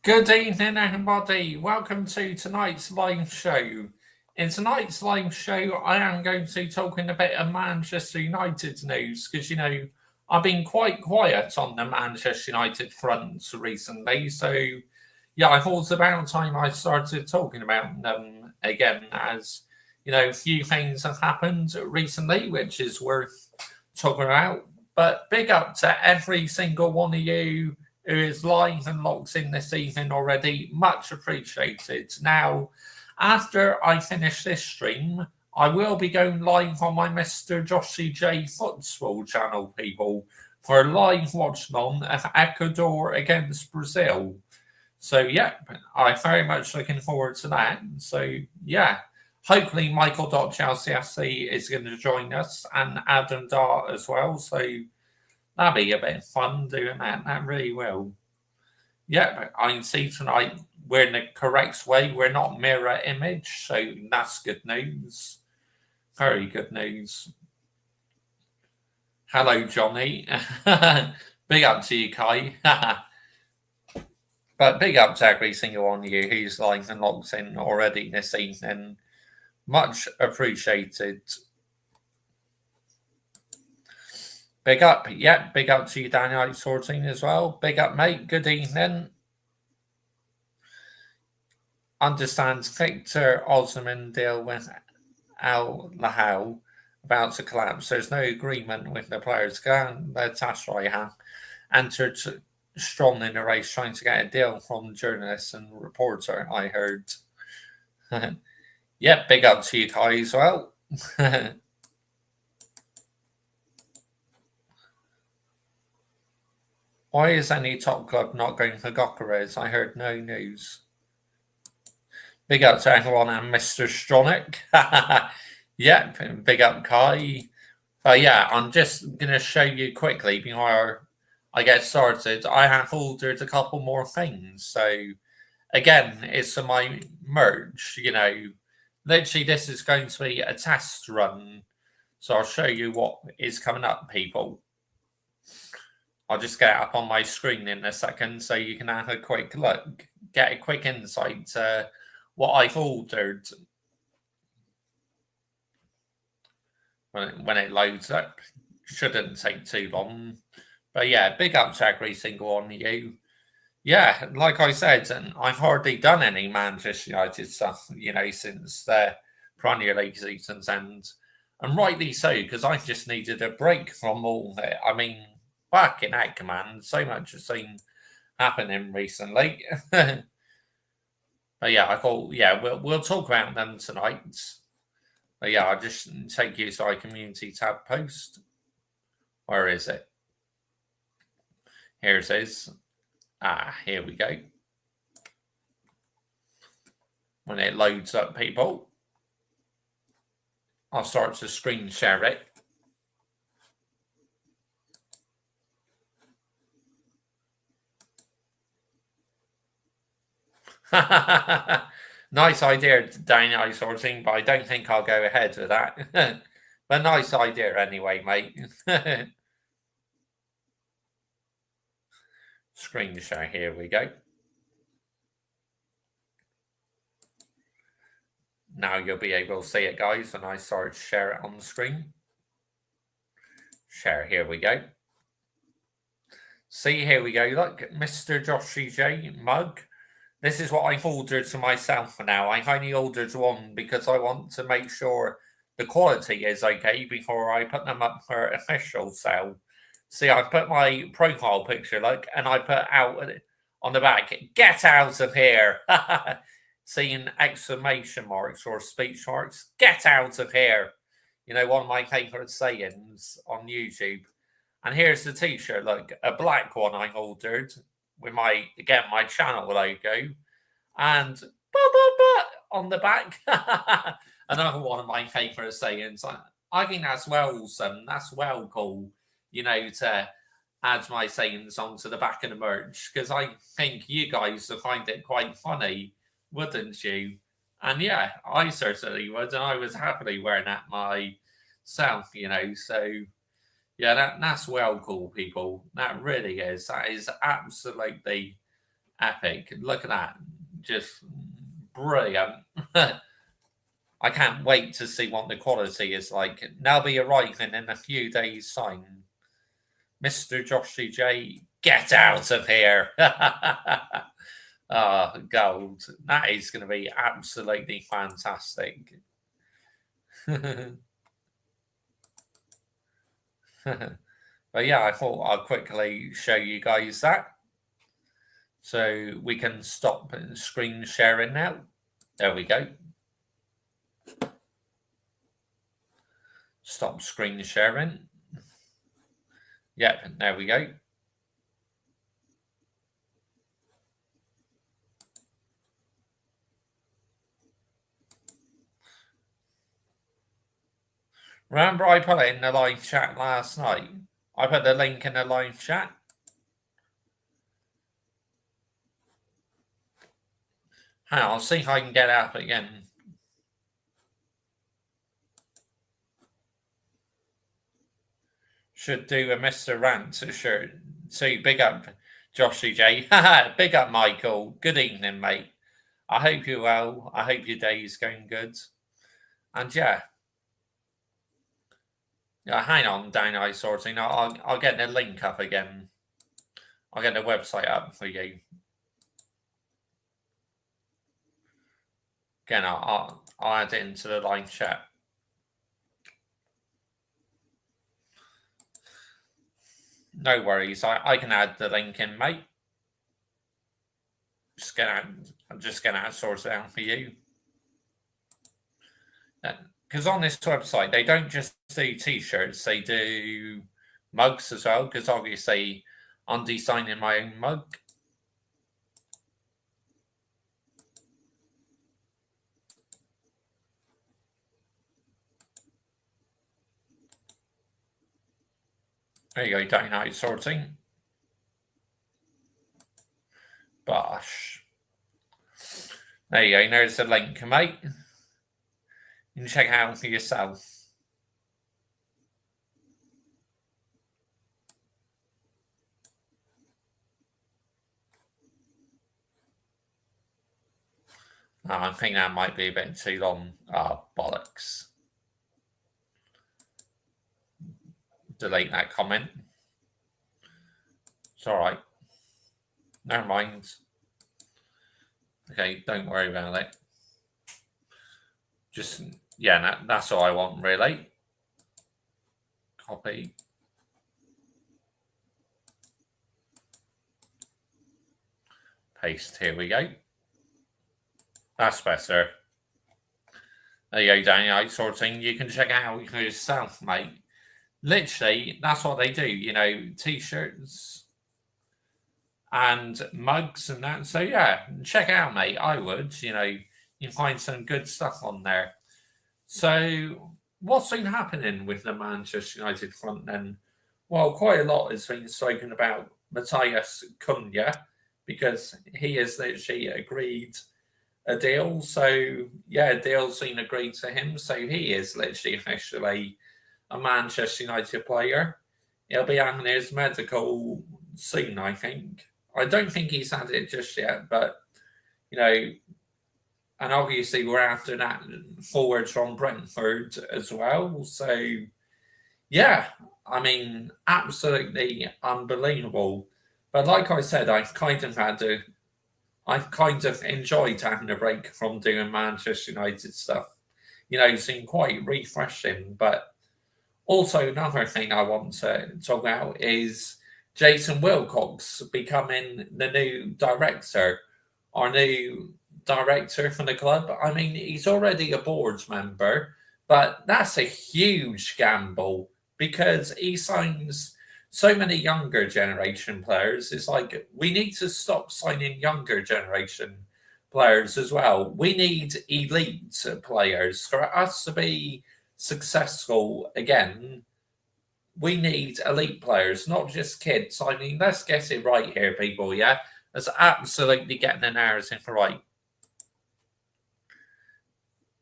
Good evening, everybody. Welcome to tonight's live show. In tonight's live show, I am going to be talking a bit of Manchester United news because, I've been quite quiet on the Manchester United front recently. So, yeah, I thought it's about time I started talking about them again as, a few things have happened recently, which is worth talking about. But big up to every single one of you who is live and locked in this evening already. Much appreciated. Now, after I finish this stream, I will be going live on my Mr. Joshy J Football channel, people, for a live watch along of Ecuador against Brazil. So, yeah, I'm very much looking forward to that. So, yeah, hopefully Michael.Chalciasi is going to join us and Adam Dart as well. So, that'll be a bit of fun doing that. That really will. Yeah, but I can see tonight we're in the correct way. We're not mirror image, so that's good news. Very good news. Hello, Johnny. Big up to you, Kai. But big up to every single one of you who's live and locked in already this evening. Much appreciated. Big up, yeah, big up to you, Daniel Sorting as well. Big up, mate. Good evening. Understands Victor Osman deal with Al Lahal about to collapse. There's no agreement with the players. The Tashraihan entered strong in the race trying to get a deal from journalists and reporter, I heard. Yeah, big up to you, Kai, as well. Why is any top club not going for Gokares? I heard no news. Big up to everyone and Mr. Stronic. Yep, big up Kai. Yeah, I'm just going to show you quickly before I get started. I have ordered a couple more things. So, again, it's for my merch. Literally, this is going to be a test run. So, I'll show you what is coming up, people. I'll just get it up on my screen in a second so you can have a quick look, get a quick insight to what I've ordered. When it loads up, shouldn't take too long. But yeah, big up to every single one of you. Yeah, like I said, and I've hardly done any Manchester United stuff, since the Premier League season's end. And rightly so, because I just needed a break from all that. I mean, back in Eggman, so much has seen happening recently. But yeah, I thought, yeah, we'll talk about them tonight. But yeah, I'll just take you to our community tab post. Where is it? Here it is. Here we go. When it loads up, people, I'll start to screen share it. Nice idea, Daniel Sorting, but I don't think I'll go ahead with that. But nice idea anyway, mate. Screen share, here we go. Now you'll be able to see it, guys, when I start to share it on the screen. Share, here we go. See, here we go. Look, Mr. Joshy J mug. This is what I've ordered to myself for now. I've only ordered one because I want to make sure the quality is okay before I put them up for official sale. See, I put my profile picture, look, and I put out on the back, get out of here. Seeing exclamation marks or speech marks, get out of here. One of my favorite sayings on YouTube. And here's the t-shirt, look, a black one I ordered with my channel logo and on the back. Another one of my favorite sayings. I think that's well awesome. That's well cool, to add my sayings onto the back of the merch because I think you guys will find it quite funny, wouldn't you? And yeah, I certainly would, and I was happily wearing that myself, so yeah, that's well cool, people. That really is. That is absolutely epic. Look at that. Just brilliant. I can't wait to see what the quality is like. Now be arriving in a few days' time. Mr. Joshy J, get out of here. Gold. That is going to be absolutely fantastic. But yeah, I thought I'd quickly show you guys that. So we can stop screen sharing now. There we go. Stop screen sharing. Yep, there we go. Remember I put it in the live chat last night? I put the link in the live chat. Hang on, I'll see if I can get up again. Should do a Mr. Rant shirt. So big up, Joshy J. Big up, Michael. Good evening, mate. I hope you're well. I hope your day is going good. And yeah, hang on, Dino Sorting. I'll get the link up again. I'll get the website up for you. Again, I'll add it into the live chat. No worries. I can add the link in, mate. I'm just gonna sort it out for you. Because on this website, they don't just do t-shirts, they do mugs as well. Because obviously, I'm designing my own mug. There you go, Dynamite Sorting. Bosh. There you go, there's the link, mate. You can check it out for yourself. I think that might be a bit too long. Bollocks. Delete that comment. It's all right. Never mind. Okay, don't worry about it. Just, yeah, that's all I want, really. Copy. Paste. Here we go. That's better. There you go, Daniel. Sorting. You can check it out for yourself, mate. Literally, that's what they do. You know, t-shirts and mugs and that. So yeah, check it out, mate. I would. You know, you can find some good stuff on there. So what's been happening with the Manchester United front then? Well, quite a lot has been spoken about Matthias Cunha because he has literally agreed a deal. So yeah, a deal's been agreed to him. So he is literally officially a Manchester United player. He'll be having his medical soon, I think. I don't think he's had it just yet, but you know, and obviously we're after that forward from Brentford as well. So yeah, I mean, absolutely unbelievable. But like I said, I've kind of enjoyed having a break from doing Manchester United stuff. You know, it's been quite refreshing. But also another thing I want to talk about is Jason Wilcox becoming the new director, our new director for the club. I mean, he's already a board member, but that's a huge gamble because he signs so many younger generation players. It's like we need to stop signing younger generation players as well. We need elite players for us to be successful again. We need elite players, not just kids. I mean, let's get it right here, people. Yeah, let's absolutely get the narrative right.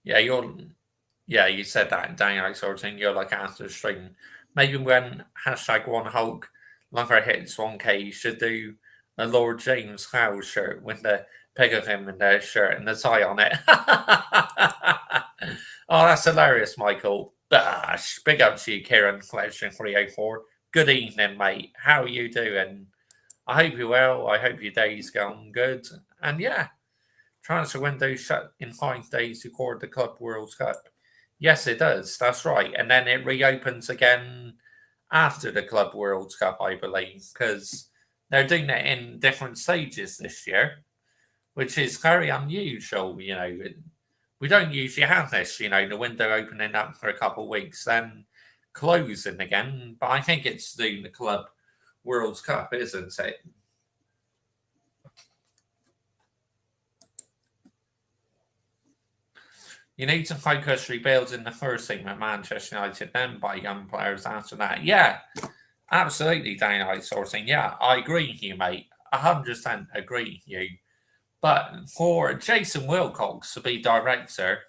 Yeah, you said that, Daniel, sort of thing. You're like after the stream. Maybe when #1Hulk longer hits 1K, you should do a Lord James Howe shirt with the pig of him in the shirt and the tie on it. Oh, that's hilarious, Michael. Bash. Big up to you, Kieran Collection 304. Good evening, mate. How are you doing? I hope you're well. I hope your day's going good. And yeah, transfer window shut in 5 days to record the Club World Cup. Yes, it does. That's right. And then it reopens again after the Club World Cup, I believe, because they're doing it in different stages this year, which is very unusual. We don't usually have this, the window opening up for a couple of weeks, then closing again. But I think it's doing the Club World Cup, isn't it? You need to focus rebuilding the first team at Manchester United, then buy young players after that. Yeah, absolutely, Danny Outsourcing. Yeah, I agree with you, mate. 100% agree with you. But for Jason Wilcox to be director,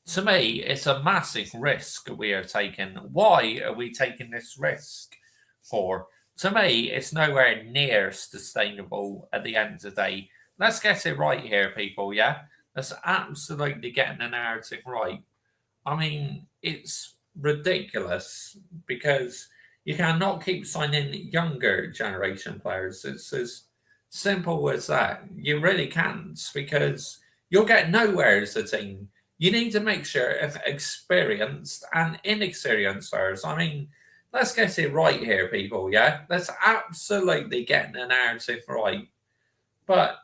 to me, it's a massive risk we are taking. Why are we taking this risk for? To me, it's nowhere near sustainable at the end of the day. Let's get it right here, people, yeah? Let's absolutely getting the narrative right. I mean, it's ridiculous because you cannot keep signing younger generation players. It's as simple as that. You really can't because you'll get nowhere as a team. You need to make sure if experienced and inexperienced players. I mean, let's get it right here, people. Yeah, let's absolutely get the narrative right. But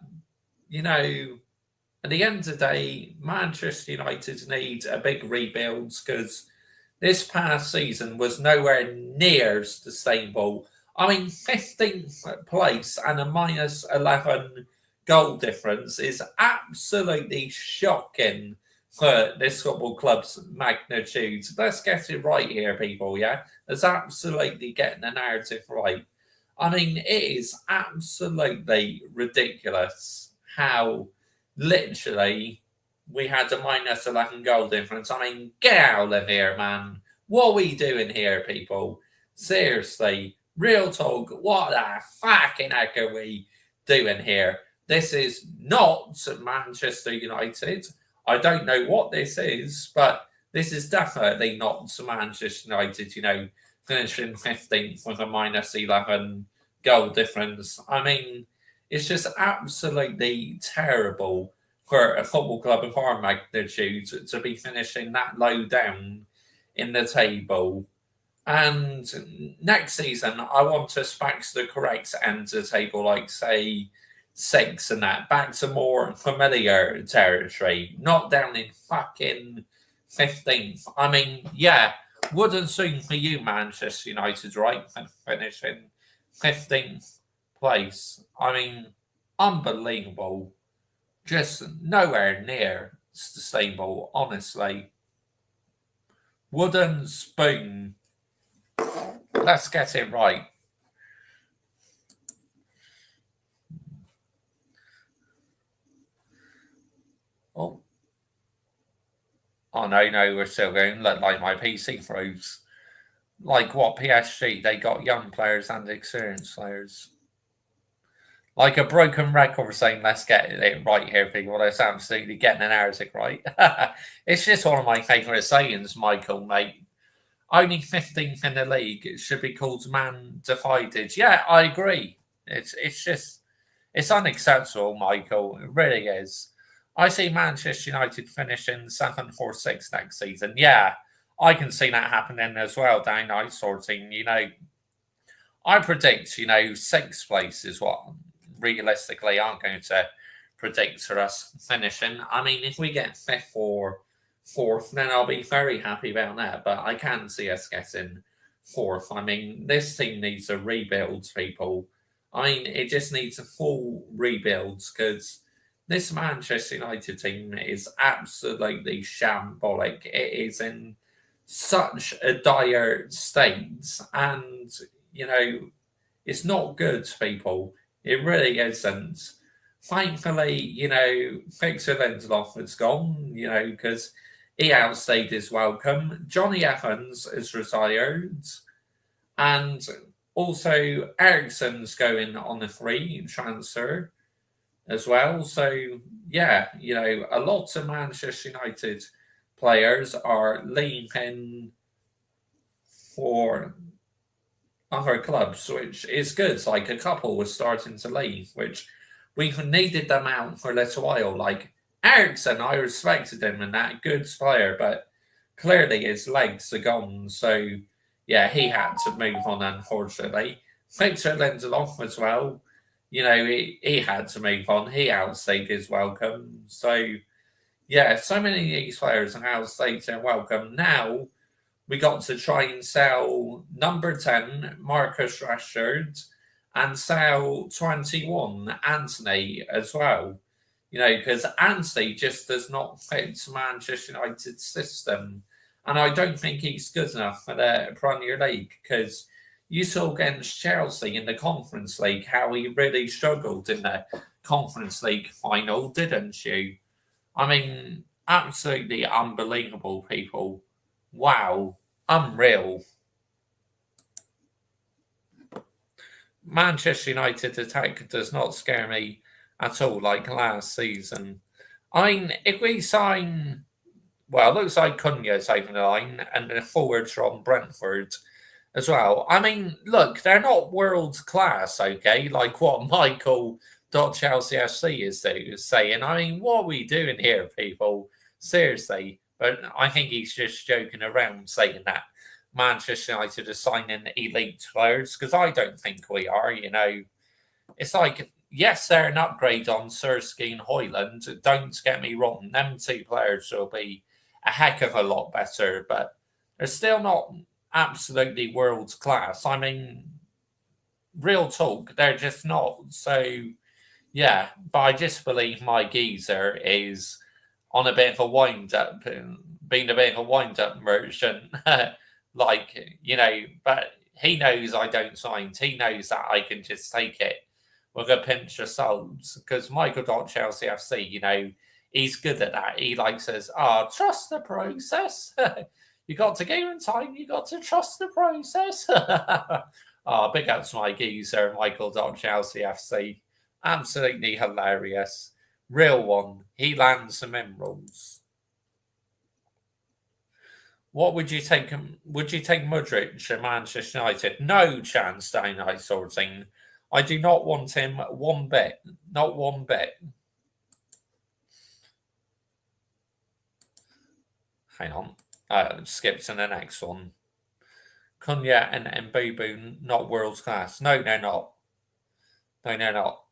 at the end of the day, Manchester United need a big rebuild because this past season was nowhere near sustainable. I mean, 15th place and a minus 11 goal difference is absolutely shocking for this football club's magnitude. Let's get it right here, people, yeah? Let's absolutely get the narrative right. I mean, it is absolutely ridiculous how literally we had a minus 11 goal difference. I mean, get out of here, man. What are we doing here, people? Seriously, real talk, what the fucking heck are we doing here? This is not Manchester United. I don't know what this is, but this is definitely not Manchester United, finishing 15th with a minus 11 goal difference. I mean, it's just absolutely terrible for a football club of our magnitude to be finishing that low down in the table. And next season, I want us back to the correct end of the table, like, say, 6 and that, back to more familiar territory, not down in fucking 15th. I mean, yeah, wouldn't soon for you, Manchester United, right? Finishing 15th place. I mean, unbelievable. Just nowhere near sustainable, honestly. Wooden spoon. Let's get it right. Oh no, we're still going. Look, like my PC froze. Like what, PSG? They got young players and experienced players. Like a broken record saying, let's get it right here, people. Let's absolutely get the narrative right. It's just one of my favourite sayings, Michael, mate. Only 15th in the league. It should be called man divided. Yeah, I agree. It's unacceptable, Michael. It really is. I see Manchester United finishing 7 or 6 next season. Yeah, I can see that happening as well, down outsourcing. I predict, 6th place is what realistically I'm going to predict for us finishing. I mean, if we get 5th or 4th, then I'll be very happy about that. But I can see us getting 4th. I mean, this team needs a rebuild, people. I mean, it just needs a full rebuild because this Manchester United team is absolutely shambolic. It is in such a dire state, and it's not good, people. It really isn't. Thankfully, Victor Lindelof has gone, because he outstayed his welcome. Johnny Evans is retired, and Also, Ericsson's going on a free transfer as well. So, yeah, a lot of Manchester United players are leaving for other clubs, which is good. Like a couple was starting to leave, which we needed them out for a little while. Like Ericsson, I respected him and that good player, but clearly his legs are gone. So yeah, he had to move on. Unfortunately, Victor Lindelof as well. He had to move on. He outstayed his welcome. So yeah, so many of these players are outstayed their welcome. Now we got to try and sell number 10, Marcus Rashford, and sell 21, Anthony, as well. Because Anthony just does not fit Manchester United's system. And I don't think he's good enough for the Premier League because you saw against Chelsea in the Conference League how he really struggled in the Conference League final, didn't you? I mean, absolutely unbelievable, people. Wow, unreal. Manchester United attack does not scare me at all like last season. I mean, if we sign, well, it looks like Cunha's over the line and the forwards from Brentford as well. I mean, look, they're not world class, okay, like what Michael Chelsea FC is saying. I mean, what are we doing here, people? Seriously. But I think he's just joking around saying that Manchester United are signing elite players because I don't think we are. It's like, yes, they're an upgrade on Sirski and Hoyland. Don't get me wrong, them two players will be a heck of a lot better, but they're still not absolutely world class. I mean, real talk, they're just not. So, yeah, but I just believe my geezer is on a bit of a wind up, being a bit of a wind up merchant. But he knows I don't sign. He knows that I can just take it with a pinch of salt because Michael Chelsea FC, he's good at that. He says, trust the process. You got to give him time. You got to trust the process. Big ups my geezer, Michael Chelsea FC. Absolutely hilarious. Real one. He lands some emeralds. What would you take? Would you take Mudryk at Manchester United? No chance, Dino Sorting. I do not want him one bit. Not one bit. Hang on. Skip to the next one. Cunha and Mbubu, not world class. No, they're not. No, they're not.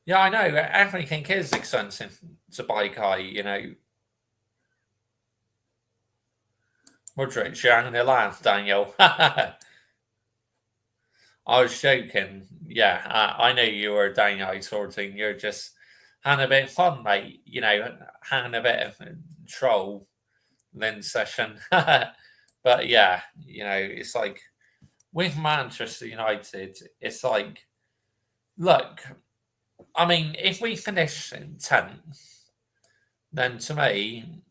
Yeah, I know. Everything is expensive to buy, Kai. Mudryk, you're having a laugh, Daniel. I was joking. Yeah, I know you were Daniel sorting. You're just having a bit of fun, mate. Having a bit of troll lens session. But yeah, it's like with Manchester United, it's like, look, I mean, if we finish in 10th, then to me,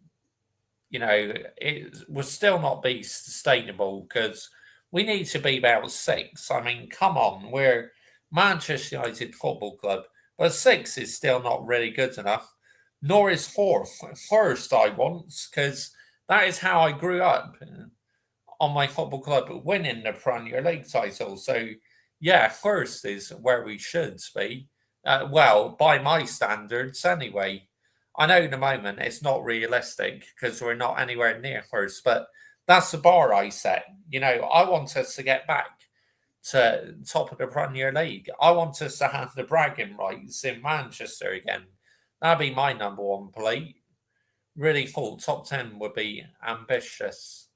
it would still not be sustainable because we need to be about 6. I mean, come on, we're Manchester United Football Club, but 6 is still not really good enough, nor is 4th. First, I want, because that is how I grew up on my football club winning the Premier League title. So, yeah, first is where we should be. Well, by my standards, anyway. I know in the moment it's not realistic because we're not anywhere near first, but that's the bar I set. I want us to get back to top of the Premier League. I want us to have the bragging rights in Manchester again. That'd be my number one plea. Really thought top 10 would be ambitious.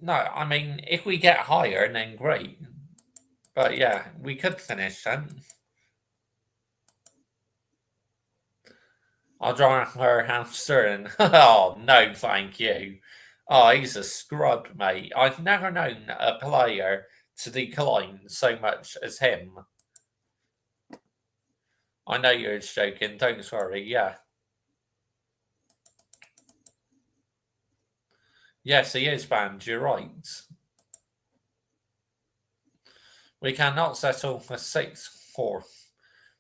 No, I mean, if we get higher, then great. But yeah, we could finish 10th. I'll draw her hamster and oh no, thank you. Oh, he's a scrub, mate. I've never known a player to decline so much as him. I know you're joking, don't worry, yeah. Yes, he is banned. You're right. We cannot settle for 6-4.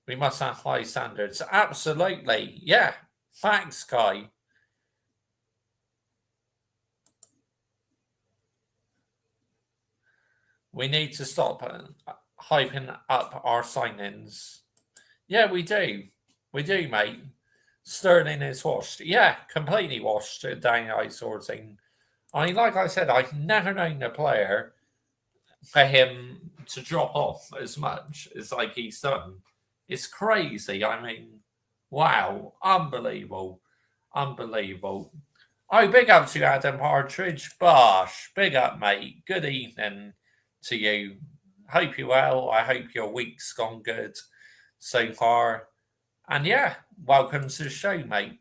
We must have high standards. Absolutely. Yeah. Thanks, Kai. We need to stop hyping up our signings. Yeah, we do. We do, mate. Sterling is washed. Yeah, completely washed down the ice sorting. I mean, like I said, I've never known a player for him to drop off as much as like he's done. It's crazy. I mean, wow, unbelievable, unbelievable. Oh, big up to you, Adam Partridge. Bosh, big up, mate. Good evening to you. Hope you're well. I hope your week's gone good so far. And yeah, welcome to the show, mate.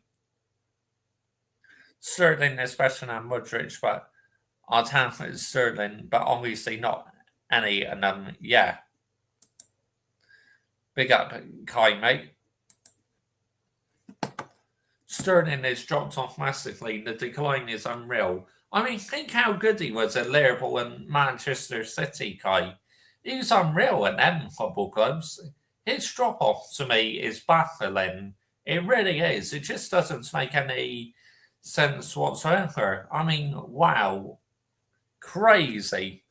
Sterling is better than Mudrich, but I'd have it Sterling, but obviously not any of them. Yeah. Big up, Kai, mate. Sterling has dropped off massively. The decline is unreal. I mean, think how good he was at Liverpool and Manchester City, Kai. He was unreal at them football clubs. His drop off to me is baffling. It really is. It just doesn't make any sense whatsoever. I mean, wow. Crazy.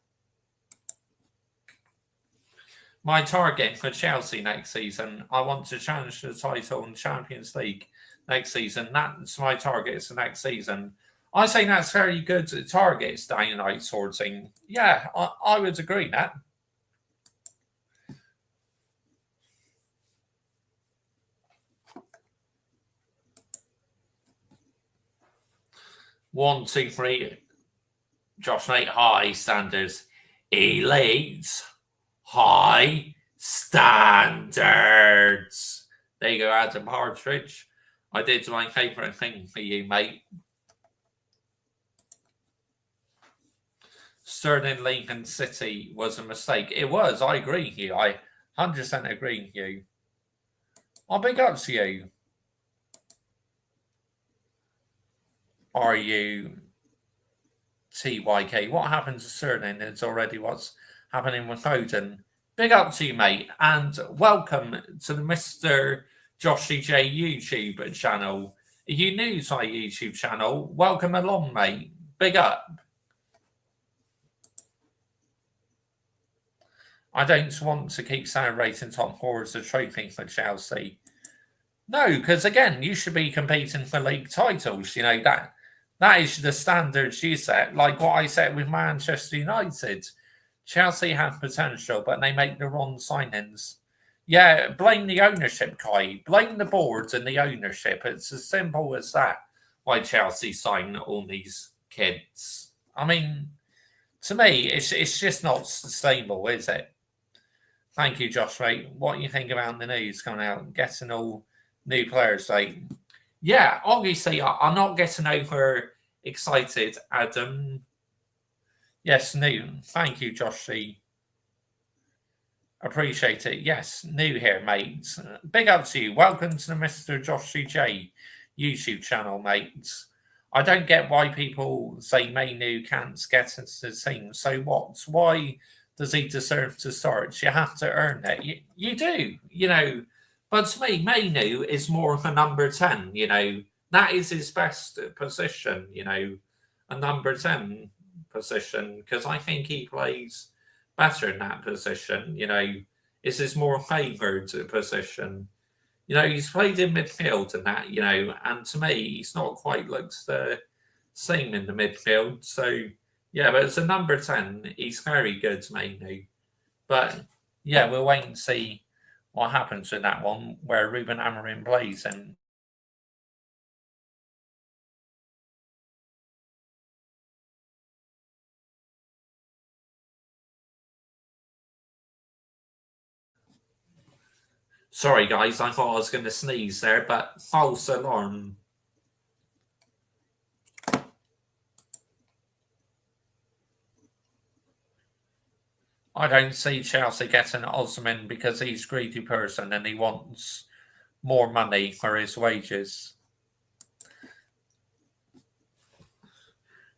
My target for Chelsea next season, I want to challenge the title in Champions League next season. That's my target for next season. I think that's very good targets, Dynamite sorting. Yeah, I would agree that. One, two, three. Josh Mate, high standards. Elite. High standards. There you go, Adam Partridge. I did my favourite thing for you, mate. Sterling Lincoln City was a mistake. It was. I agree with you. I 100% agree with you. I'll big up to you. Are you TYK? What happened to Sterling is already what's happening with Foden. Big up to you, mate, and welcome to the Mr. Joshy J YouTube channel. If you're new to our YouTube channel, welcome along, mate. Big up. I don't want to keep celebrating top four as a trophy for Chelsea. No, because again, you should be competing for league titles. You know that is the standards you set. Like what I said with Manchester United, Chelsea have potential, but they make the wrong signings. Yeah, blame the ownership, Kai. Blame the boards and the ownership. It's as simple as that. Why Chelsea sign all these kids? I mean, to me, it's just not sustainable, is it? Thank you, Josh. Right, what do you think about the news coming out, getting all new players? Like, yeah, obviously, I'm not getting over excited, Adam. Yes, new. Thank you, Josh C. Appreciate it. Yes, new here, mates. Big up to you. Welcome to the Mr. Josh J YouTube channel, mates. I don't get why people say Mainu can't get into the team. So what? Why does he deserve to start? You have to earn it. You do, you know. But to me, Mainu is more of a number 10, you know. That is his best position, you know, a number 10 position, because I think he plays better in that position, you know. Is his more favoured position. You know, he's played in midfield and that, you know, and to me, he's not quite looked the same in the midfield. So, yeah, but as a number 10, he's very good, mainly. But, yeah, we'll wait and see what happens with that one where Ruben Amorim plays. And sorry, guys, I thought I was going to sneeze there, but false alarm. I don't see Chelsea getting Osman because he's a greedy person and he wants more money for his wages.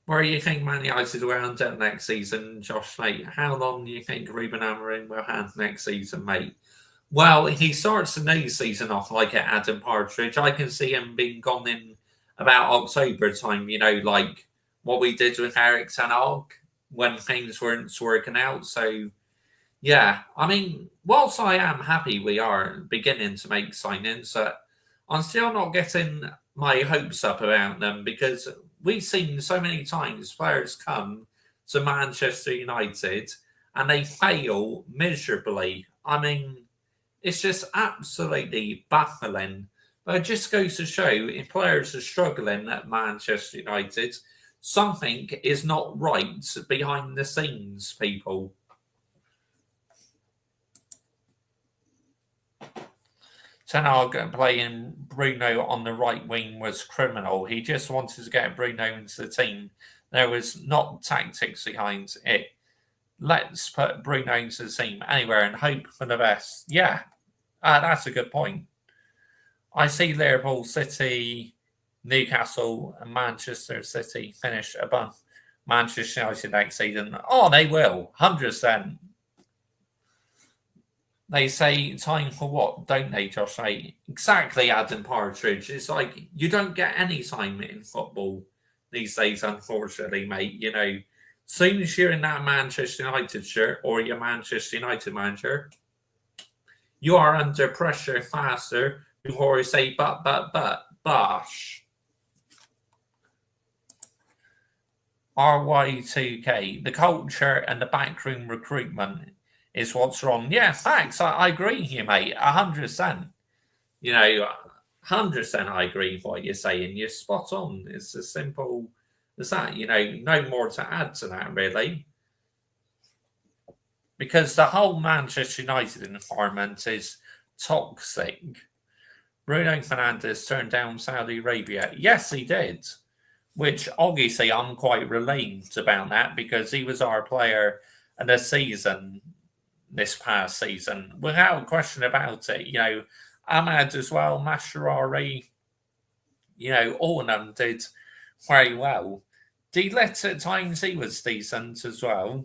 Where do you think Man United will end up next season, Josh, mate? How long do you think Ruben Amorim will have next season, mate? Well, he starts the new season off like at Adam Partridge. I can see him being gone in about October time, like what we did with Eric Ten Hag when things weren't working out. So, yeah, I mean, whilst I am happy we are beginning to make signings, I'm still not getting my hopes up about them because we've seen so many times players come to Manchester United and they fail miserably. I mean, it's just absolutely baffling. But it just goes to show if players are struggling at Manchester United, something is not right behind the scenes, people. Ten Hag playing Bruno on the right wing was criminal. He just wanted to get Bruno into the team. There was not tactics behind it. Let's put Bruno into the team anywhere and hope for the best. Yeah, that's a good point. I see Liverpool, City, Newcastle, and Manchester City finish above Manchester United next season. Oh, they will, 100%. They say time for what, don't they, Josh? Exactly, Adam Partridge. It's like you don't get any time in football these days, unfortunately, mate. Soon as you're in that Manchester United shirt or your Manchester United manager, you are under pressure faster before you say but, bosh. RY2K, the culture and the backroom recruitment is what's wrong. Yeah, facts. I agree with you, mate. 100%. 100% I agree with what you're saying. You're spot on. It's as simple as that. No more to add to that, really. Because the whole Manchester United environment is toxic. Bruno Fernandes turned down Saudi Arabia. Yes, he did. Which obviously I'm quite relieved about that because he was our player of the season this past season, without question about it. Ahmad as well, Mascherari, all of them did very well. Delit at times he was decent as well.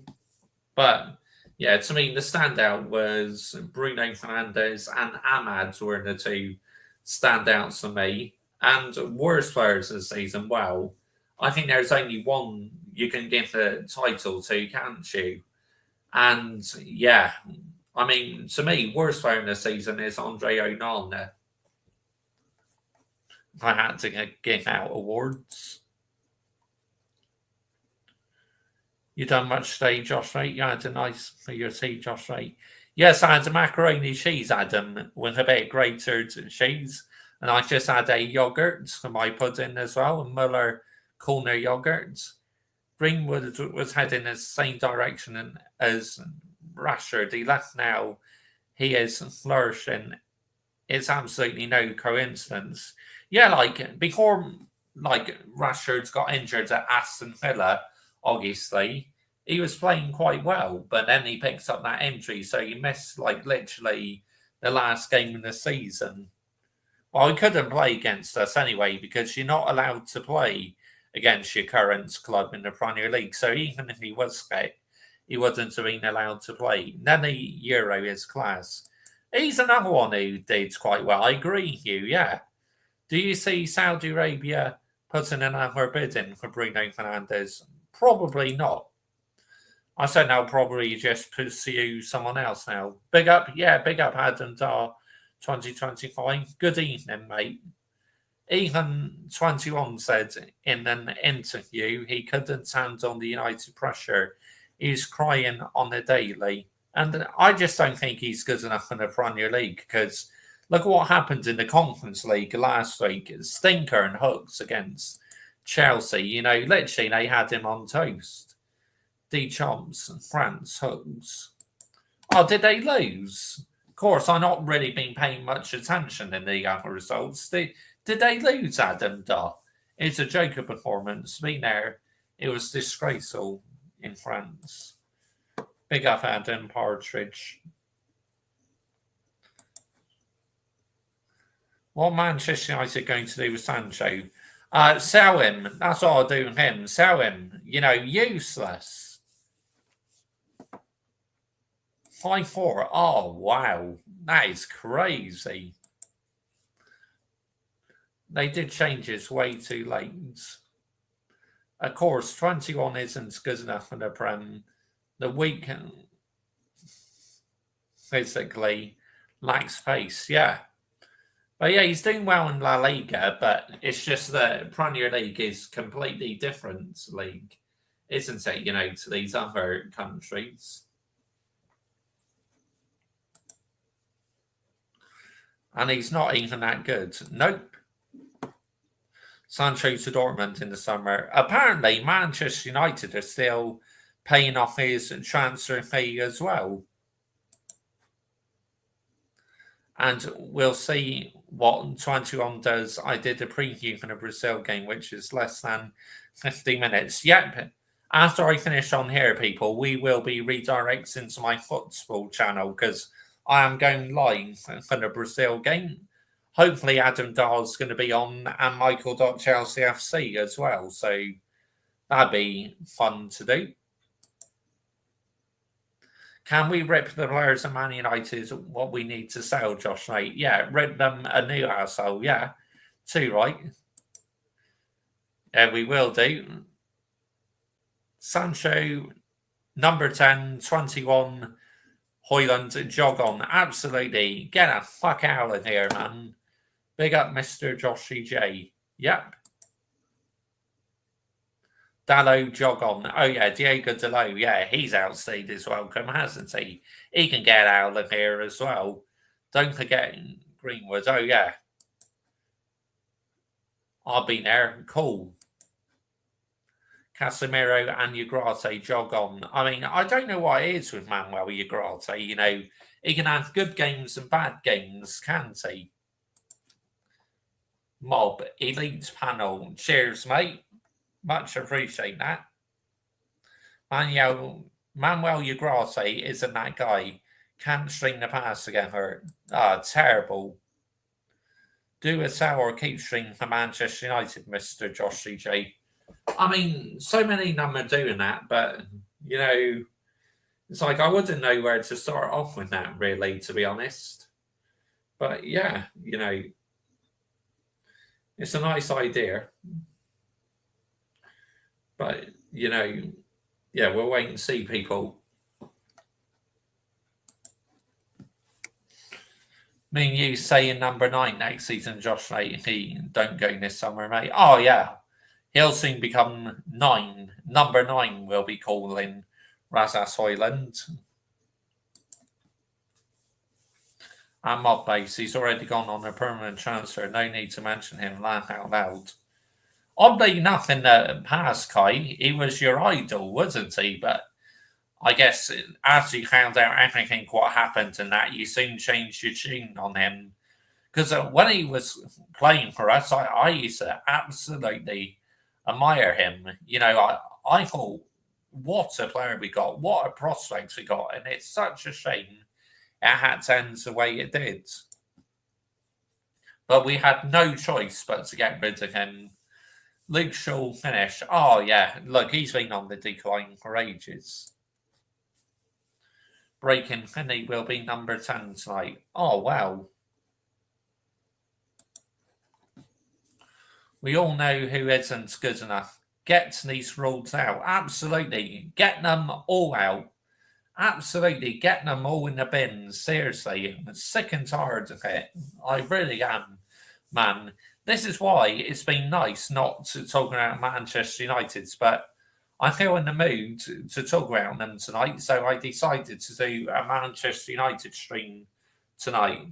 But yeah, to me, the standout was Bruno Fernandes and Ahmad were the two standouts for me. And worst players this season, well, I think there's only one you can give the title to, can't you? And yeah, I mean, to me, worst player in the season is Andre Onana. I had to give out awards. You done much today, Josh, right? You had a nice for your tea, Josh, right? Yes, I had a macaroni cheese, Adam, with a bit of grated cheese. And I just had a yogurt for my pudding as well, a Muller Corner yogurt. Greenwood was heading the same direction as Rashford. He left now. He is flourishing. It's absolutely no coincidence. Yeah, before Rashford's got injured at Aston Villa, obviously, he was playing quite well, but then he picks up that injury, so he missed literally the last game of the season. Well, he couldn't play against us anyway because you're not allowed to play against your current club in the Premier League. So even if he was fit, he wouldn't have been allowed to play. Nenny Euro is class. He's another one who did quite well. I agree with you, yeah. Do you see Saudi Arabia putting another bid in for Bruno Fernandes? Probably not. I said now probably just pursue someone else now. Big up Adam Dar 2025. Good evening, mate. Even 21 said in an interview he couldn't handle the United pressure. He's crying on the daily. And I just don't think he's good enough in the Premier League because look what happened in the Conference League last week. Stinker and hooks against Chelsea. Literally they had him on toast. Deschamps, France, hooks. Oh, did they lose? Of course, I've not really been paying much attention in the other results. Did they lose, Adam Duh? It's a Joker performance. Been there. It was disgraceful in France. Big up, Adam Partridge. What Manchester United going to do with Sancho? Sell him. That's what I'll do with him. Sell him. Useless. 5-4. Oh, wow. That is crazy. They did changes way too late. Of course, 21 isn't good enough for the Prem. The weak physically lacks pace, yeah. But yeah, he's doing well in La Liga, but it's just that Premier League is completely different league, isn't it? To these other countries. And he's not even that good. Nope. Sancho to Dortmund in the summer. Apparently, Manchester United are still paying off his transfer fee as well. And we'll see what 21 does. I did a preview for the Brazil game, which is less than 50 minutes. Yep. After I finish on here, people, we will be redirecting to my football channel because I am going live for the Brazil game. Hopefully, Adam Dahl's going to be on and Michael.ChelseaFC as well. So that'd be fun to do. Can we rip the players of Man United what we need to sell, Josh Knight? Yeah, rip them a new asshole. Yeah, 2, right? Yeah, we will do. Sancho, number 10, 21, Højlund, jog on. Absolutely. Get the fuck out of here, man. Big up Mr. Joshy J. Yep. Dalot, jog on. Oh, yeah, Diego Dalot. Yeah, he's outstayed his welcome, hasn't he? He can get out of here as well. Don't forget Greenwood. Oh, yeah. I've been there. Cool. Casemiro and Ugarte, jog on. I mean, I don't know what it is with Manuel Ugarte. He can have good games and bad games, can't he? Mob, elite panel. Cheers, mate. Much appreciate that. Manuel Ugarte isn't that guy. Can't string the pass together. Terrible. Do a sell or keep string for Manchester United, Mr. Josh CJ. I mean, so many of them are doing that, but, it's like I wouldn't know where to start off with that, really, to be honest. But, yeah, it's a nice idea. But, yeah, we'll wait and see, people. Me and you saying number 9 next season, Josh Knight, if he don't go this summer, mate. Oh, yeah. He'll soon become 9. Number 9 will be calling Rasmus Højlund. At Mob Base, he's already gone on a permanent transfer. No need to mention him. Laugh out loud. Oddly enough, in the past, Kai, he was your idol, wasn't he? But I guess as you found out everything what happened and that, you soon changed your tune on him. Because when he was playing for us, I used to absolutely admire him. I thought, what a player we got, what a prospect we got, and it's such a shame it had to end the way it did. But we had no choice but to get rid of him. Luke Shaw finish. Oh, yeah, look, he's been on the decline for ages. Breaking Finney will be number 10 tonight. Oh, wow. We all know who isn't good enough. Get these rules out. Absolutely. Get them all out. Absolutely. Get them all in the bins. Seriously. I'm sick and tired of it. I really am, man. This is why it's been nice not to talk about Manchester United's, but I feel in the mood to talk about them tonight, so I decided to do a Manchester United stream tonight.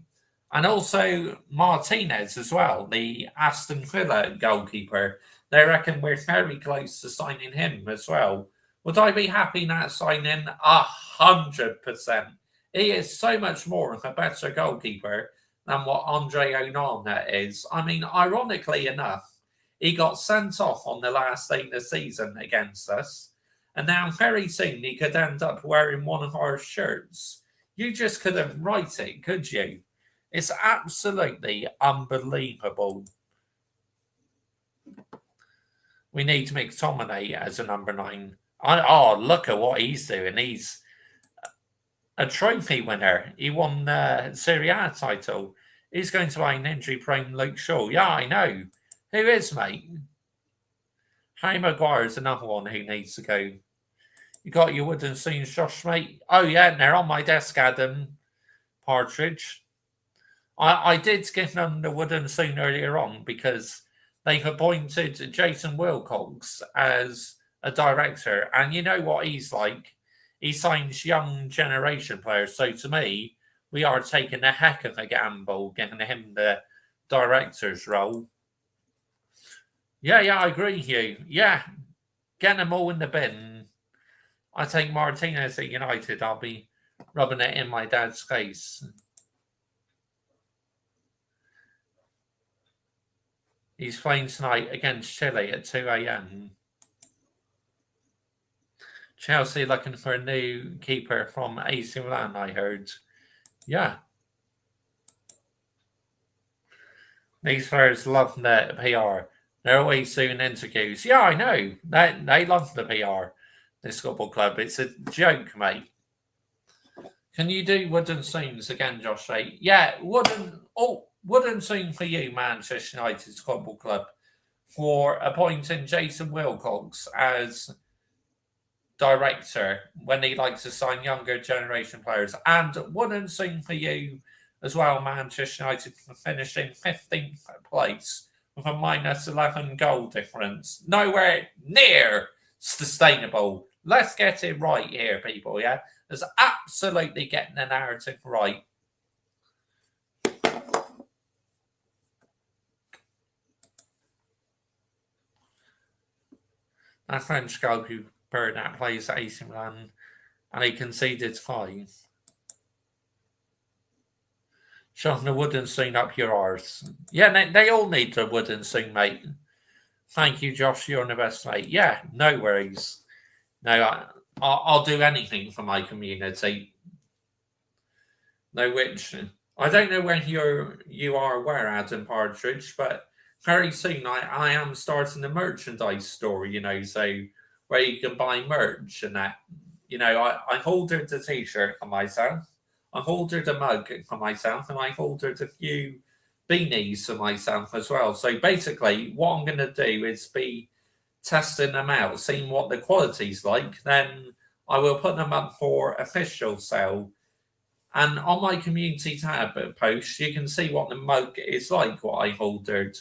And also Martinez as well, the Aston Villa goalkeeper. They reckon we're very close to signing him as well. Would I be happy in that signing? 100%. He is so much more of a better goalkeeper than what Andre Onana is. I mean, ironically enough, he got sent off on the last day of the season against us, and now very soon he could end up wearing one of our shirts. You just couldn't write it, could you? It's absolutely unbelievable. We need McTominay as a number 9. Oh, look at what he's doing. He's a trophy winner. He won the Serie A title. He's going to buy an injury-prone Luke Shaw. Yeah, I know. Who is, mate? Harry Maguire is another one who needs to go. You got your wooden spoons, Josh, mate? Oh, yeah, they're on my desk, Adam Partridge. I did give them the wooden spoon earlier on because they've appointed Jason Wilcox as a director. And you know what he's like? He signs young generation players. So to me, we are taking a heck of a gamble giving him the director's role. Yeah, I agree with you. Yeah, get them all in the bin. I take Martinez at United. I'll be rubbing it in my dad's face. He's playing tonight against Chile at 2 a.m. Chelsea looking for a new keeper from AC Milan, I heard. Yeah. These players love the PR. They're always doing interviews. Yeah, I know. They love the PR, this football club. It's a joke, mate. Can you do wooden scenes again, Josh? Yeah, wooden scene for you, Manchester United's football club, for appointing Jason Wilcox as director when he likes to sign younger generation players. And wooden scene for you as well, Manchester United, for finishing 15th place with a minus 11 goal difference. Nowhere near sustainable. Let's get it right here, people, yeah? It's absolutely getting the narrative right. That French goalkeeper that plays at AC Milan, and he conceded 5. Shoving the wooden scene up your arse. Yeah, they all need the wooden scene, mate. Thank you, Josh. You're the best, mate. Yeah, no worries. No, I'll do anything for my community. No, which I don't know when you are aware, Adam Partridge, but very soon I am starting a merchandise store. So where you can buy merch and that. I ordered the T-shirt for myself. I ordered a mug for myself, and I ordered a few beanies for myself as well. So basically, what I'm going to do is be testing them out, seeing what the quality's like. Then I will put them up for official sale. And on my community tab post, you can see what the mug is like, what I ordered.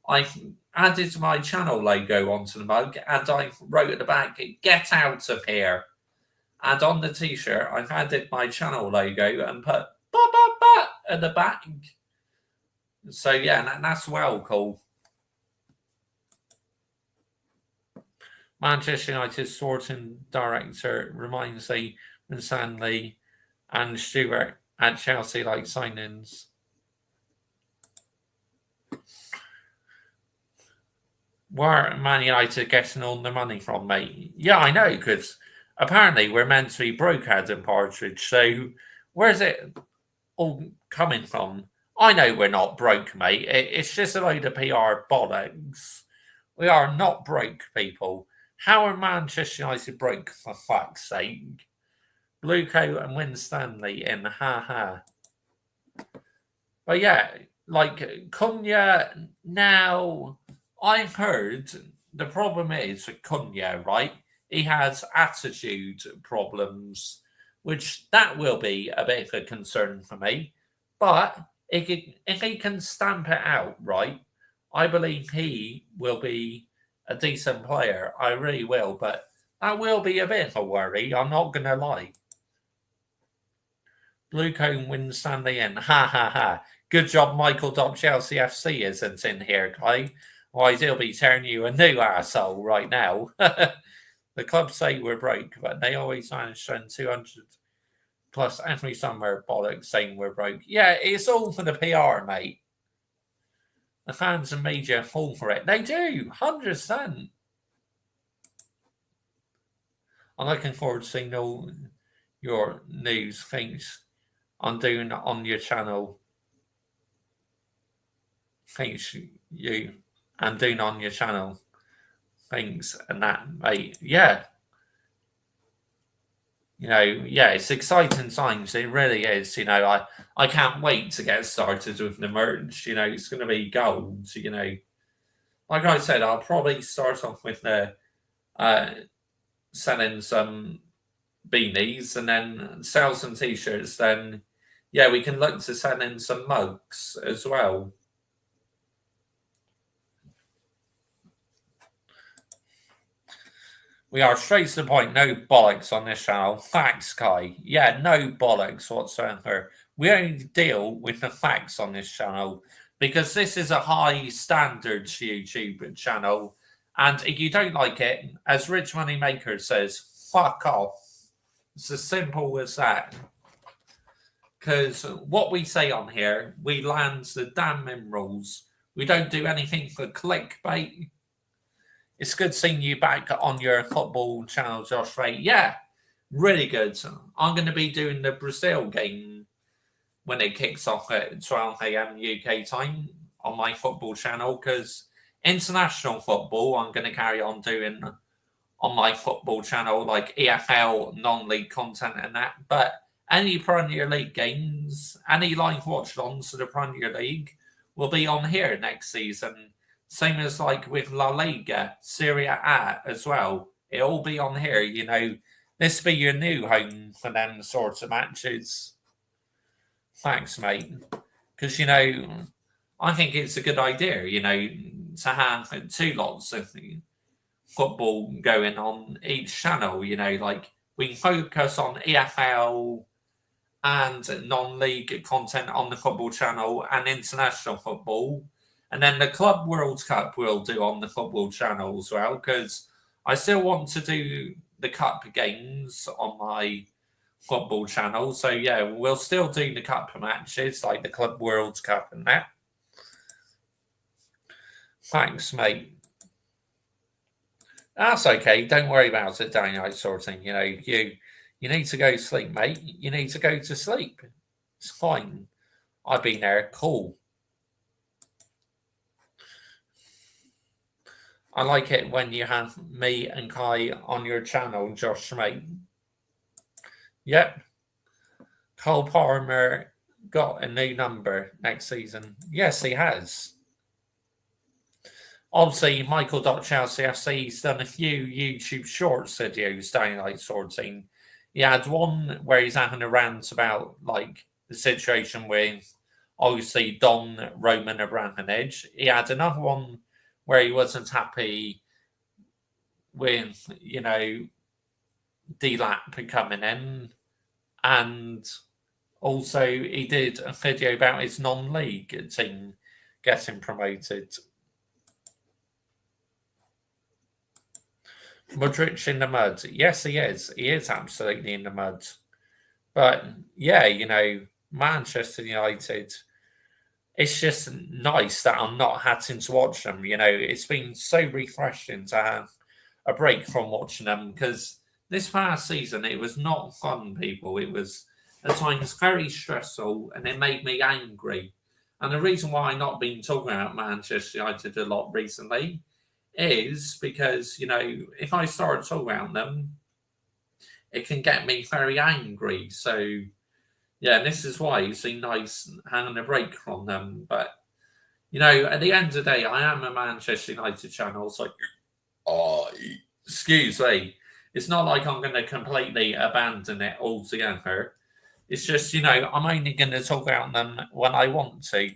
I added my channel logo onto the mug, and I wrote at the back, "Get out of here." And on the T-shirt, I've added my channel logo and put "ba" at the back. So yeah, that's well cool. Manchester United sporting director reminds me when Stanley and Stewart at Chelsea like signings. Where Man United getting all the money from, mate? Yeah, I know, because apparently we're meant to be broke, Adam Partridge. So where's it all coming from? I know we're not broke, mate. It's just a load of PR bollocks. We are not broke, people. How are Manchester United broke, for fuck's sake? Blue coat and win Stanley in, ha. But yeah, like Cunha now, I heard the problem is with Cunha, right? He has attitude problems, which that will be a bit of a concern for me. But if he can stamp it out, right, I believe he will be a decent player. I really will, but that will be a bit of a worry. I'm not going to lie. Blue Cone wins Stanley in. Ha. Good job Michael Chelsea FC isn't in here, Clay. Why, he'll be tearing you a new asshole right now. The club say we're broke, but they always manage to spend 200 plus every summer bollocks saying we're broke. Yeah, it's all for the PR, mate. The fans and media fall for it. They do, 100%. I'm looking forward to seeing all your news things I'm doing on your channel. Thanks you and doing on your channel. things and that, mate. Yeah. It's exciting times. It really is. I can't wait to get started with the merch. It's going to be gold. Like I said, I'll probably start off with the uh, selling some beanies and then sell some t-shirts. Then, yeah, we can look to selling some mugs as well. We are straight to the point. No bollocks on this channel. Facts, Kai. Yeah, no bollocks whatsoever. We only deal with the facts on this channel because this is a high standards YouTube channel. And if you don't like it, as Rich Money Maker says, fuck off. It's as simple as that. Because what we say on here, we land the damn minerals. We don't do anything for clickbait. It's good seeing you back on your football channel, Josh Ray. Yeah, really good. I'm going to be doing the Brazil game when it kicks off at 12 a.m. UK time on my football channel because international football I'm going to carry on doing on my football channel, like EFL non-league content and that. But any Premier League games, any live watch-alongs to the Premier League will be on here next season. Same as like with La Liga, Serie A as well. It'll all be on here. This be your new home for them sorts of matches. Thanks, mate. Because, I think it's a good idea, to have two lots of football going on each channel. Like we can focus on EFL and non-league content on the football channel and international football. And then the Club World Cup we'll do on the football channel as well, because I still want to do the cup games on my football channel. So, yeah, we'll still do the cup matches, like the Club World Cup and that. Thanks, mate. That's okay. Don't worry about it, Daniel, sorting. You need to go to sleep, mate. You need to go to sleep. It's fine. I've been there. Cool. I like it when you have me and Kai on your channel, Josh, mate. Yep. Cole Palmer got a new number next season. Yes, he has. Obviously, Michael Chelsea FC's done a few YouTube Shorts videos down like sorting. He had one where he's having a rant about like the situation with obviously Don Roman Abramovich. He had another one where he wasn't happy with, D-Lap coming in. And also he did a video about his non-league team getting promoted. Modric in the mud. Yes, he is. He is absolutely in the mud. But, yeah, Manchester United, it's just nice that I'm not having to watch them. It's been so refreshing to have a break from watching them because this past season it was not fun, people. It was at times very stressful and it made me angry. And the reason why I've not been talking about Manchester United a lot recently is because, if I start talking about them, it can get me very angry. So, yeah, this is why it's been nice having a break from them. But, at the end of the day, I am a Manchester United channel. So, excuse me. It's not like I'm going to completely abandon it altogether. It's just, I'm only going to talk about them when I want to.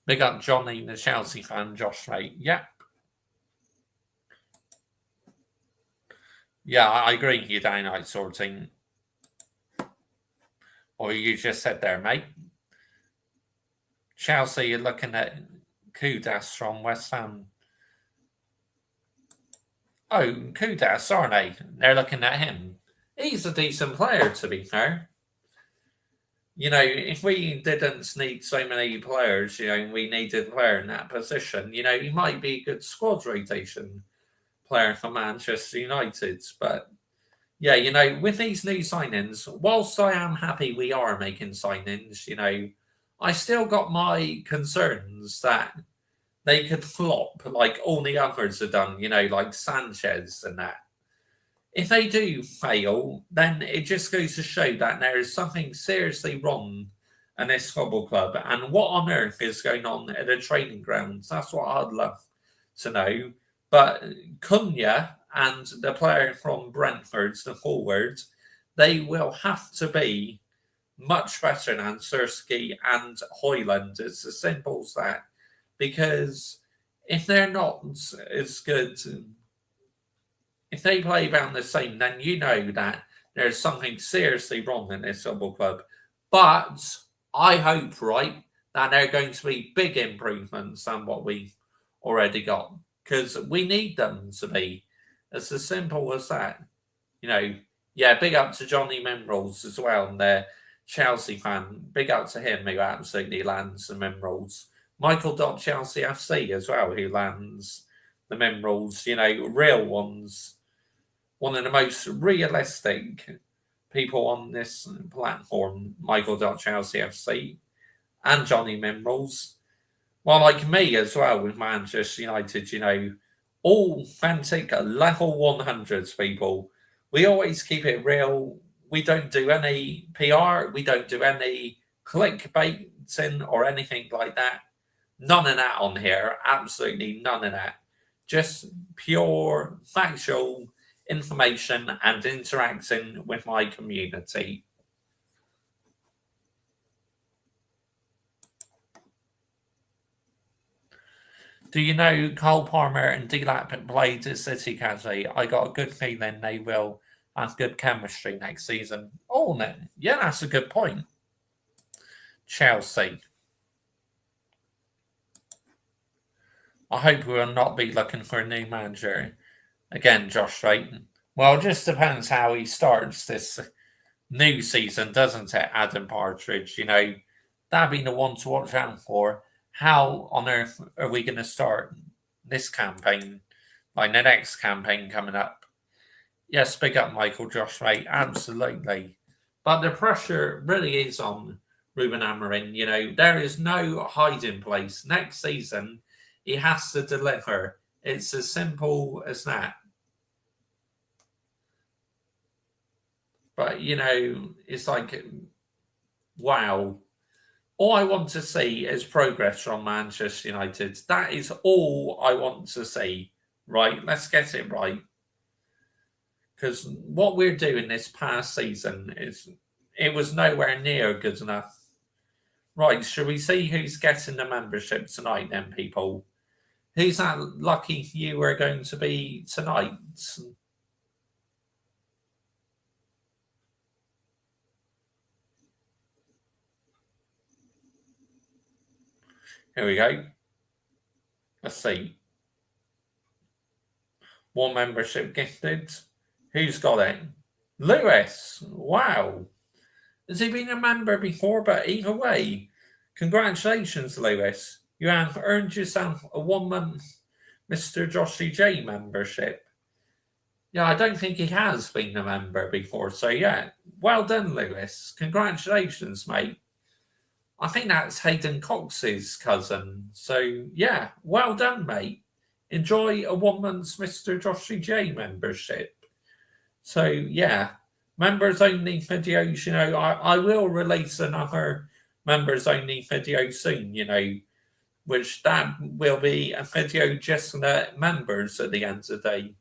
Big up Johnny, the Chelsea fan, Josh, mate. Yep. Yeah, I agree with you, Dynamite sorting. Or you just said there, mate. Chelsea, you're looking at Kudas from West Ham. Oh, Kudas, aren't they? They're looking at him. He's a decent player, to be fair. If we didn't need so many players, we needed a player in that position, he might be a good squad rotation player for Manchester United. But, yeah, with these new signings, whilst I am happy we are making signings, I still got my concerns that they could flop like all the others have done, like Sanchez and that. If they do fail, then it just goes to show that there is something seriously wrong in this football club. And what on earth is going on at the training grounds? That's what I'd love to know. But Cunha and the player from Brentford, the forward, they will have to be much better than Sirski and Hoyland. It's as simple as that. Because if they're not as good, if they play about the same, then you know that there's something seriously wrong in this football club. But I hope, right, that there are going to be big improvements than what we've already got. Because we need them to be. It's as simple as that. Big up to Johnny Memrose as well, and their Chelsea fan. Big up to him who absolutely lands the Memrose. Michael Chelsea FC as well, who lands the Memrose, real ones. One of the most realistic people on this platform, Michael Chelsea FC, and Johnny Memrose. Well, like me as well with Manchester United, all authentic level 100s people. We always keep it real. We don't do any PR. We don't do any clickbaiting or anything like that. None of that on here. Absolutely none of that. Just pure factual information and interacting with my community. Do you know Cole Palmer and Delap played at City Caddy? I got a good feeling they will have good chemistry next season. Oh, no. Yeah, that's a good point. Chelsea. I hope we will not be looking for a new manager. Again, Josh Drayton. Well, it just depends how he starts this new season, doesn't it, Adam Partridge? That'd be the one to watch out for. How on earth are we going to start this campaign, like the next campaign coming up? Yes, big up Michael Josh, right? Absolutely. But the pressure really is on Ruben Amorim. There is no hiding place. Next season, he has to deliver. It's as simple as that. But, it's like, wow. All I want to see is progress from Manchester United. That is all I want to see, right? Let's get it right. Because what we're doing this past season it was nowhere near good enough. Right, should we see who's getting the membership tonight then, people? Who's that lucky viewer going to be tonight? Here we go. Let's see. One membership gifted. Who's got it? Lewis. Wow. Has he been a member before? But either way, congratulations, Lewis. You have earned yourself a 1 month Mr. Joshy J membership. Yeah, I don't think he has been a member before. So, yeah, well done, Lewis. Congratulations, mate. I think that's Hayden Cox's cousin. So, yeah, well done, mate. Enjoy a 1 month's Mr. Joshy J membership. So, yeah, members only videos, I will release another members only video soon, which that will be a video just for the members at the end of the day.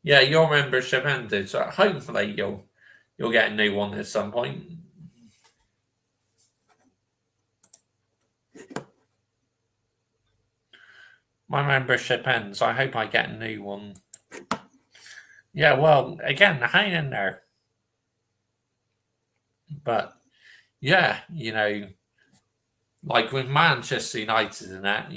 Yeah, your membership ended, so hopefully you'll get a new one at some point. My membership ends. I hope I get a new one. Yeah, well, again, hang in there. But yeah, like with Manchester United and that,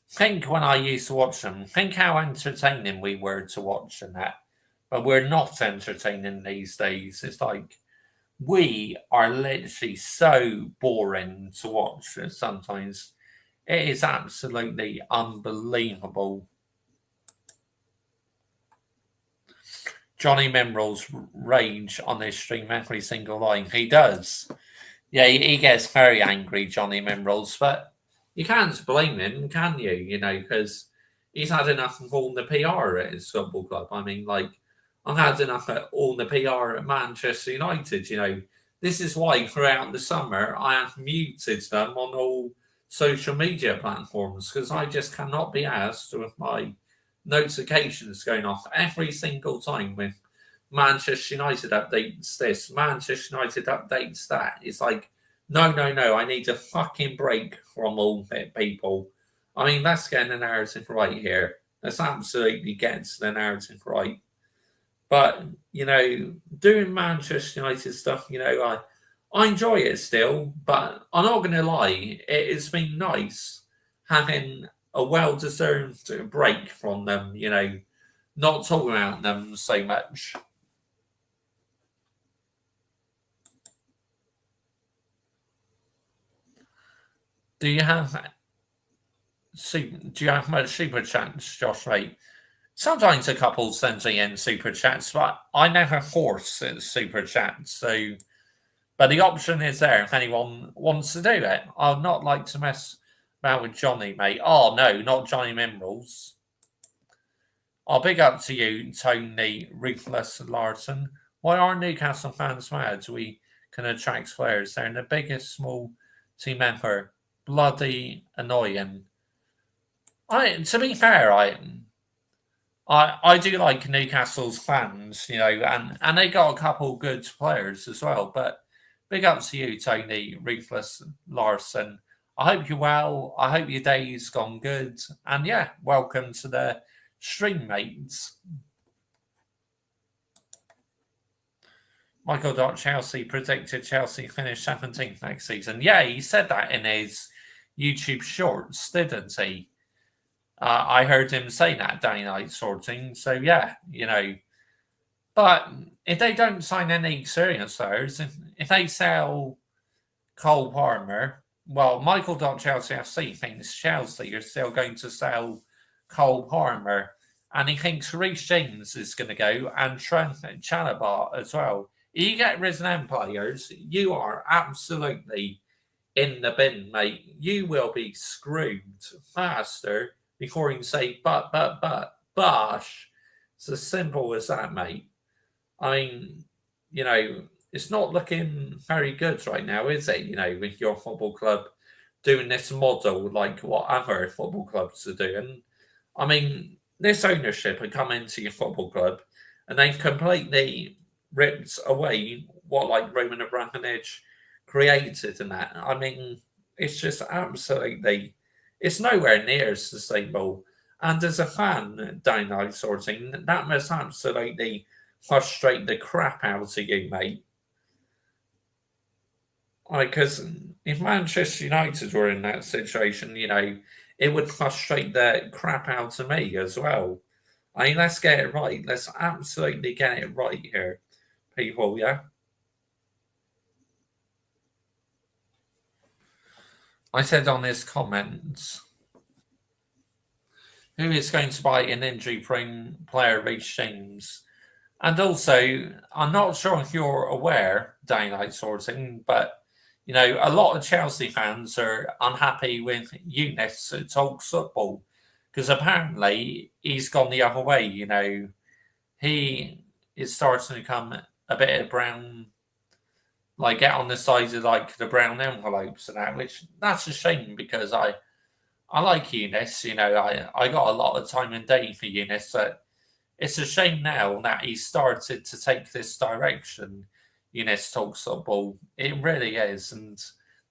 think when I used to watch them, think how entertaining we were to watch and that. But we're not entertaining these days. It's like we are literally so boring to watch sometimes. It is absolutely unbelievable. Johnny Memrose rage on this stream every single line. He does. Yeah, he gets very angry, Johnny Minerals, but you can't blame him, can you? You know, because he's had enough of all the PR at his football club. I mean, like, I've had enough of all the PR at Manchester United. You know, this is why throughout the summer I have muted them on all social media platforms because I just cannot be asked with my notifications going off every single time with Manchester United updates this, Manchester United updates that. It's like, no, no, no, I need a fucking break from all that, people. I mean, let's get the narrative right here. Let's absolutely get the narrative right. But, you know, doing Manchester United stuff, you know, I enjoy it still, but I'm not going to lie, it has been nice having a well deserved break from them, you know, not talking about them so much. Do you have do you have much super chats, Josh? Mate? Sometimes a couple sends me in super chats, but I never force super chats. So, but the option is there if anyone wants to do it. I'd not like to mess about with Johnny, mate. Oh no, not Johnny Minerals. I'll big up to you, Tony Ruthless Larson. Why are Newcastle fans mad? We can attract players. They're the biggest small team ever. Bloody annoying. To be fair, I do like Newcastle's fans, you know, and they got a couple good players as well. But big up to you, Tony Ruthless Larson. I hope you're well. I hope your day's gone good. And yeah, welcome to the stream, mates. Michael Dot Chelsea predicted Chelsea finish 17th next season. Yeah, he said that in his YouTube shorts, didn't he? I heard him say that Day Night sorting. So yeah, you know. But if they don't sign any serious players, if they sell Cole Palmer, well, Michael Dot Chelsea FC thinks Chelsea are still going to sell Cole Palmer, and he thinks Reece James is going to go and Trent Chalobah as well. You get risen end players, you are absolutely in the bin, mate. You will be screwed faster before you can say bosh. It's as simple as that, mate. I mean, you know, it's not looking very good right now, is it? You know, with your football club doing this model like what other football clubs are doing. I mean, this ownership had come into your football club and they've completely ripped away what like Roman Abramovich created and that. I mean, it's just absolutely, it's nowhere near as sustainable. And as a fan, downright sorting, that must absolutely frustrate the crap out of you, mate. Because if Manchester United were in that situation, you know, it would frustrate the crap out of me as well. I mean, let's get it right. Let's absolutely get it right here, people, yeah? I said on his comments, who is going to buy an injury-prone player, Reece James? And also, I'm not sure if you're aware, daylight sorting, but you know, a lot of Chelsea fans are unhappy with Eunice at Talks Football because apparently he's gone the other way. You know, he is starting to become a bit of brown, like get on the sides of like the brown envelopes and that, which that's a shame because I like Eunice. You know, I got a lot of time and day for Eunice. So it's a shame now that he started to take this direction. Eunice talks football. It really is, and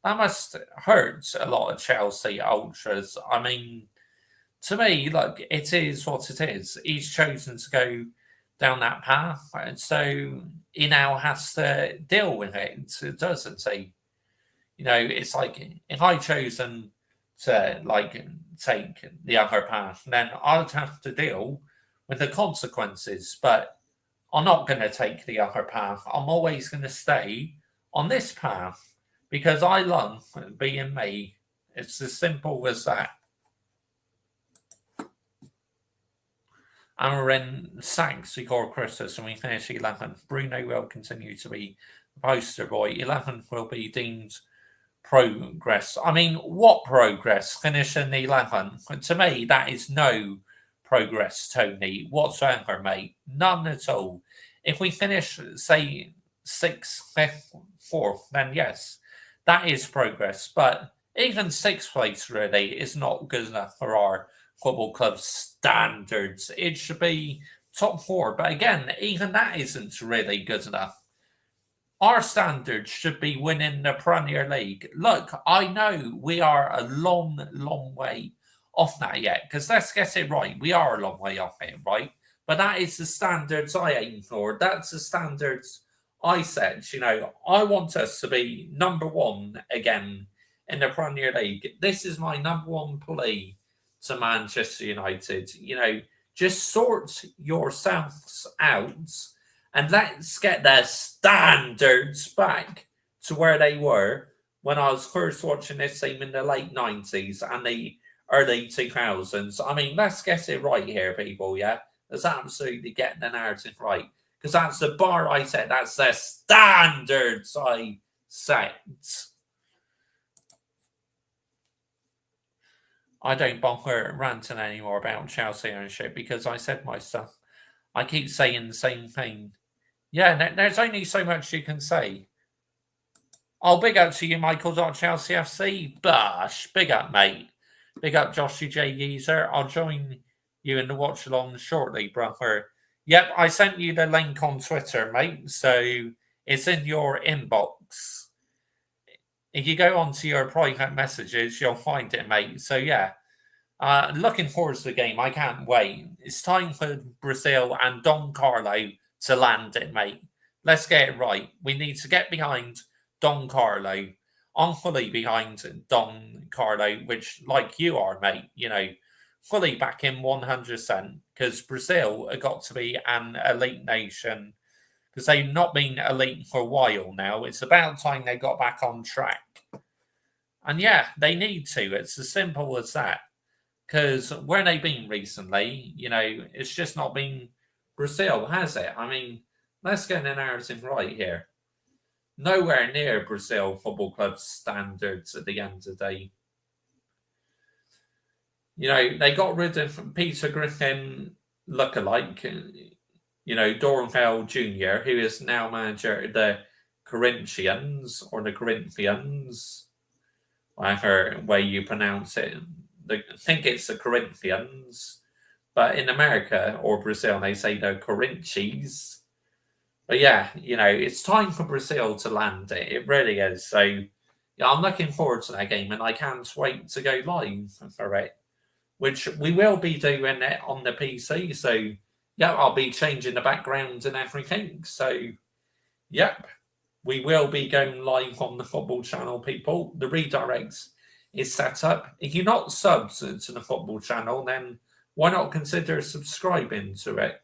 that must hurt a lot of Chelsea ultras. I mean, to me, like it is what it is. He's chosen to go down that path, and so he now has to deal with it, doesn't he? You know, it's like if I chosen to like take the other path, then I'd have to deal with the consequences. But I'm not going to take the other path. I'm always going to stay on this path because I love being me. It's as simple as that. And we're in Saints, we got Christmas and we finish 11th. Bruno will continue to be poster boy, 11th will be deemed progress. I mean, what progress? Finishing 11th? To me, that is no progress, Tony, whatsoever, mate. None at all. If we finish, say, 6th, 5th, 4th, then yes, that is progress. But even 6th place, really, is not good enough for our football club standards. It should be top 4. But again, even that isn't really good enough. Our standards should be winning the Premier League. Look, I know we are a long, long way off that yet, because let's get it right. We are a long way off it, right? But that is the standards I aim for. That's the standards I set. I want us to be number 1 again in the Premier League. This is my number 1 plea to Manchester United. Just sort yourselves out and let's get their standards back to where they were when I was first watching this team in the late 90s and the early 2000s. I mean, let's get it right here, people, yeah? Let's absolutely get the narrative right. Because that's the bar I set. That's the standards I set. I don't bother ranting anymore about Chelsea ownership because I said my stuff. I keep saying the same thing. Yeah, there's only so much you can say. Oh, big up to you, Michael. Chelsea FC. Bush. Big up, mate. Big up, Joshy J. Geezer. I'll join you in the watch along shortly, brother. Yep, I sent you the link on Twitter, mate. So it's in your inbox. If you go onto your private messages, you'll find it, mate. So yeah. Looking forward to the game. I can't wait. It's time for Brazil and Don Carlo to land it, mate. Let's get it right. We need to get behind Don Carlo. I'm fully behind Don Carlo, which, like you are, mate, fully back in 100%, because Brazil have got to be an elite nation, because they've not been elite for a while now. It's about time they got back on track. And yeah, they need to. It's as simple as that. Because where they've been recently, it's just not been Brazil, has it? I mean, let's get the narrative right here. Nowhere near Brazil Football Club's standards at the end of the day. They got rid of Peter Griffin lookalike, Dornfeld Jr., who is now manager of the Corinthians, or the Corinthians, whatever way you pronounce it. I think it's the Corinthians, but in America or Brazil, they say the Corinthians. But yeah, it's time for Brazil to land it. It really is. So yeah, I'm looking forward to that game, and I can't wait to go live for it, which we will be doing it on the PC. So yeah, I'll be changing the background and everything. So yep, we will be going live on the football channel, people. The redirects is set up. If you're not subbed to the football channel, then why not consider subscribing to it?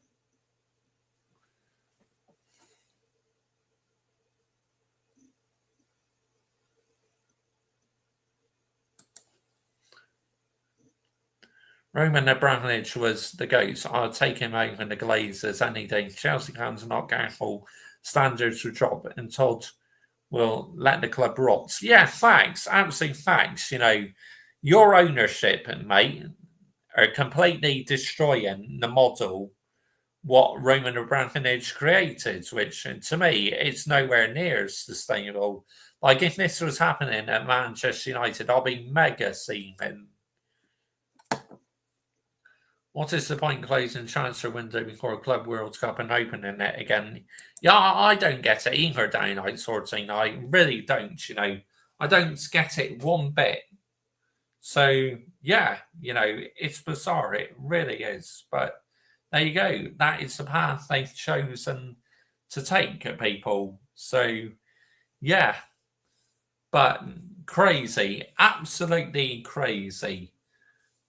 Roman Abramovich was the GOAT. I'll take him over the Glazers any day. Chelsea fans are not careful. Standards will drop, and Todd will let the club rot. Yeah, facts. Absolute facts. Your ownership, mate, are completely destroying the model what Roman Abramovich created, which to me, it's nowhere near sustainable. Like, if this was happening at Manchester United, I'll be mega seething. What is the point closing transfer window before a Club World Cup and opening it again? Yeah, I don't get it either, Daylight Sorting. I really don't, I don't get it one bit. So, yeah, it's bizarre. It really is. But there you go. That is the path they've chosen to take, people. So, yeah. But crazy. Absolutely crazy.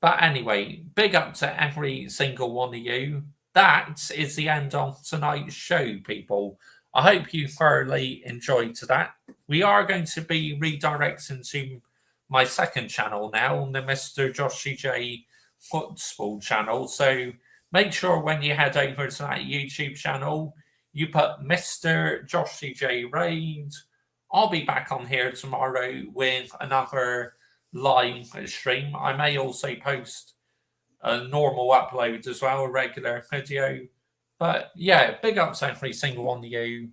But anyway, big up to every single one of you. That is the end of tonight's show, people. I hope you thoroughly enjoyed that. We are going to be redirecting to my second channel now, on the Mr. Joshy J Football channel. So make sure when you head over to that YouTube channel, you put Mr. Joshy J Raid. I'll be back on here tomorrow with another live stream. I may also post a normal upload as well, a regular video. But yeah, big ups every single one of you.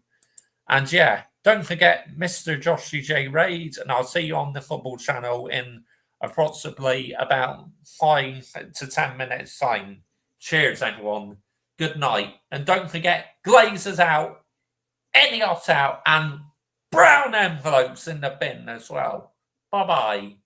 And yeah, don't forget Mr. Joshy J Raid, and I'll see you on the football channel in approximately about 5 to 10 minutes time. Cheers, everyone. Good night. And don't forget, Glazers out, Ineos out, and brown envelopes in the bin as well. Bye-bye.